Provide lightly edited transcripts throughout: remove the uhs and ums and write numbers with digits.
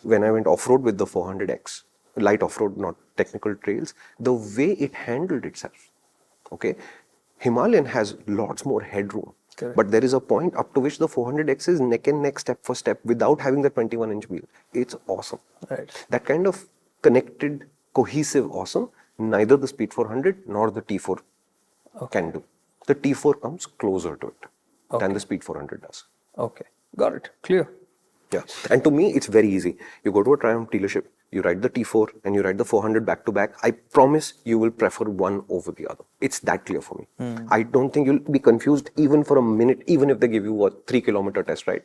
When I went off-road with the 400X, light off-road, not technical trails, the way it handled itself, okay, Himalayan has lots more headroom. Correct. But there is a point up to which the 400X is neck and neck, step for step, without having the 21-inch wheel. It's awesome. Right. That kind of connected, cohesive awesome, neither the Speed 400 nor the T4 can do. The T4 comes closer to it than the Speed 400 does. Okay, got it. Clear. Yeah, and to me, it's very easy. You go to a Triumph dealership, you ride the T4 and you ride the 400 back to back. I promise you will prefer one over the other. It's that clear for me. I don't think you'll be confused even for a minute, even if they give you a 3-kilometer test ride.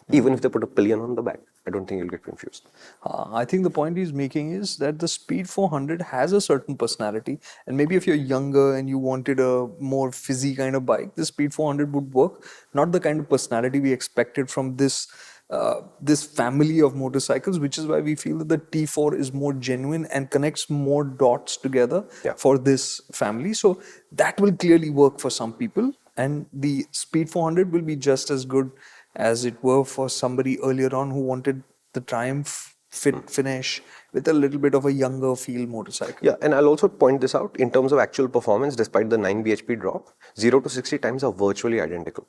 Even if they put a pillion on the back, I don't think you'll get confused. I think the point he's making is that the Speed 400 has a certain personality, and maybe if you're younger and you wanted a more fizzy kind of bike, the Speed 400 would work. Not the kind of personality we expected from this family of motorcycles, which is why we feel that the T4 is more genuine and connects more dots together for this family. So that will clearly work for some people, and the Speed 400 will be just as good as it were for somebody earlier on who wanted the Triumph fit finish with a little bit of a younger feel motorcycle. Yeah, and I'll also point this out in terms of actual performance. Despite the 9 bhp drop, 0 to 60 times are virtually identical.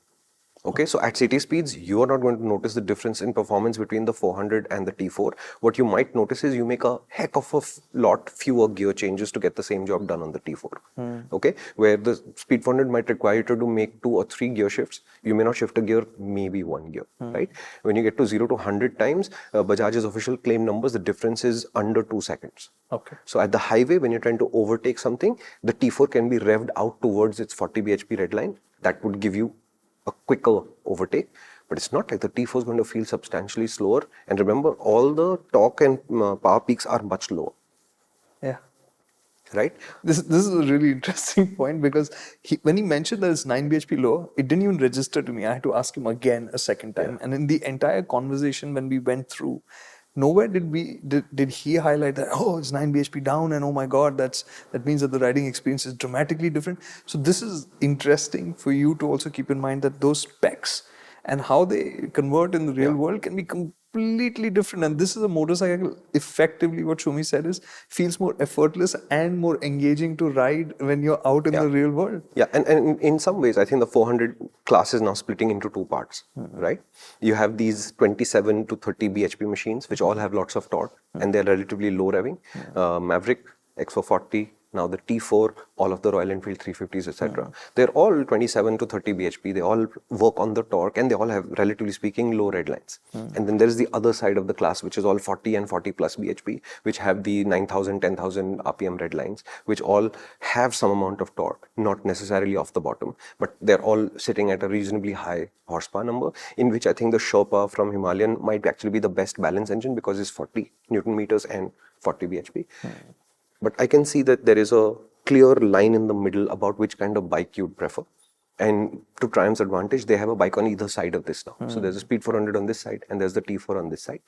Okay, so at city speeds, you are not going to notice the difference in performance between the 400 and the T4. What you might notice is you make a heck of a lot fewer gear changes to get the same job done on the T4. Okay, where the Speed 400 might require you to make 2 or 3 gear shifts. You may not shift a gear, maybe 1 gear, right? When you get to 0 to 100 times, Bajaj's official claim numbers, the difference is under 2 seconds. Okay. So at the highway, when you're trying to overtake something, the T4 can be revved out towards its 40 bhp red line. That would give you a quicker overtake, but it's not like the T4 is going to feel substantially slower. And remember, all the torque and power peaks are much lower. Yeah. Right? This is a really interesting point, because when he mentioned that it's 9 bhp lower, it didn't even register to me. I had to ask him again a second time. And in the entire conversation when we went through, nowhere did he highlight that, oh, it's 9 bhp down and oh my god, that means that the riding experience is dramatically different. So this is interesting for you to also keep in mind, that those specs and how they convert in the real world can be completely different. And this is a motorcycle, effectively what Shumi said is, feels more effortless and more engaging to ride when you're out in the real world. Yeah, and in some ways, I think the 400 class is now splitting into 2 parts, right? You have these 27 to 30 bhp machines, which all have lots of torque, and they're relatively low revving. Maverick, X440, now the T4, all of the Royal Enfield 350s, etc. They're all 27 to 30 bhp. They all work on the torque, and they all have, relatively speaking, low red lines. And then there's the other side of the class, which is all 40 and 40 plus bhp, which have the 9,000, 10,000 RPM red lines, which all have some amount of torque, not necessarily off the bottom, but they're all sitting at a reasonably high horsepower number, in which I think the Sherpa from Himalayan might actually be the best balance engine, because it's 40 Newton meters and 40 bhp. But I can see that there is a clear line in the middle about which kind of bike you'd prefer. And to Triumph's advantage, they have a bike on either side of this now. So there's a Speed 400 on this side and there's the T4 on this side.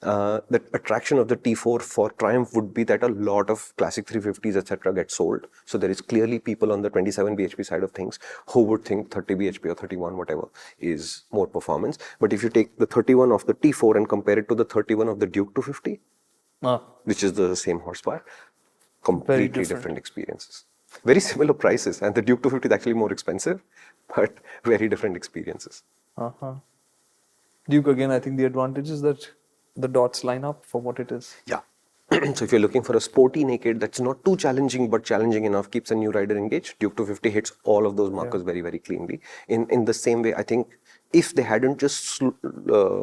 The attraction of the T4 for Triumph would be that a lot of classic 350s, etc. get sold. So there is clearly people on the 27 bhp side of things who would think 30 bhp or 31, whatever, is more performance. But if you take the 31 of the T4 and compare it to the 31 of the Duke 250, which is the same horsepower, completely different experiences. Very similar prices, and the Duke 250 is actually more expensive, but very different experiences. Duke, again, I think the advantage is that the dots line up for what it is. Yeah. So if you're looking for a sporty naked that's not too challenging but challenging enough, keeps a new rider engaged, Duke 250 hits all of those markers very, very cleanly. In the same way, I think if they hadn't just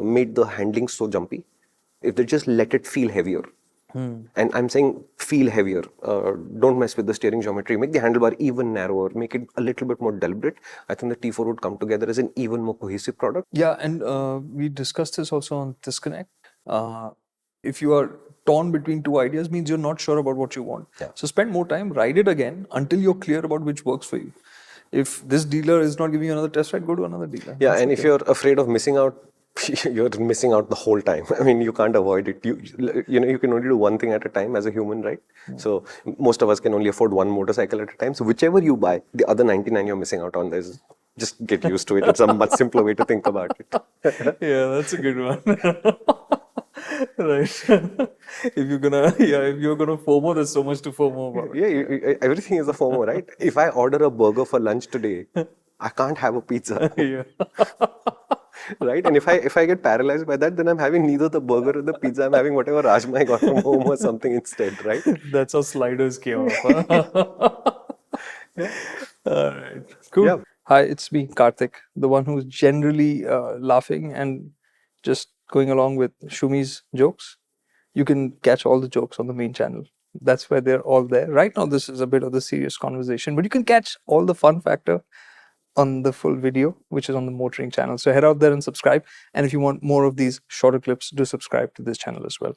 made the handling so jumpy, if they just let it feel heavier, and I'm saying feel heavier, don't mess with the steering geometry, make the handlebar even narrower, make it a little bit more deliberate, I think the T4 would come together as an even more cohesive product. Yeah, and we discussed this also on Disconnect. If you are torn between two ideas, means you're not sure about what you want. So spend more time, ride it again until you're clear about which works for you. If this dealer is not giving you another test ride, go to another dealer. Yeah, and if you're afraid of missing out, you're missing out the whole time. I mean, you can't avoid it. You can only do one thing at a time as a human, right? So most of us can only afford one motorcycle at a time. So whichever you buy, the other 99 you're missing out on. Just get used to it. It's a much simpler way to think about it. Yeah, that's a good one. Right. If you're gonna FOMO, there's so much to FOMO about. Yeah, everything is a FOMO, right? If I order a burger for lunch today, I can't have a pizza, Yeah. right? And if I get paralyzed by that, then I'm having neither the burger or the pizza. I'm having whatever Rajma I got from home or something instead, right? That's how sliders came off. Huh? All right. Cool. Yeah. Hi, it's me, Karthik, the one who's generally laughing and just going along with Shumi's jokes. You can catch all the jokes on the main channel. That's where they're all there. Right now, this is a bit of the serious conversation, but you can catch all the fun factor on the full video, which is on the MotorInc channel. So head out there and subscribe. And if you want more of these shorter clips, do subscribe to this channel as well.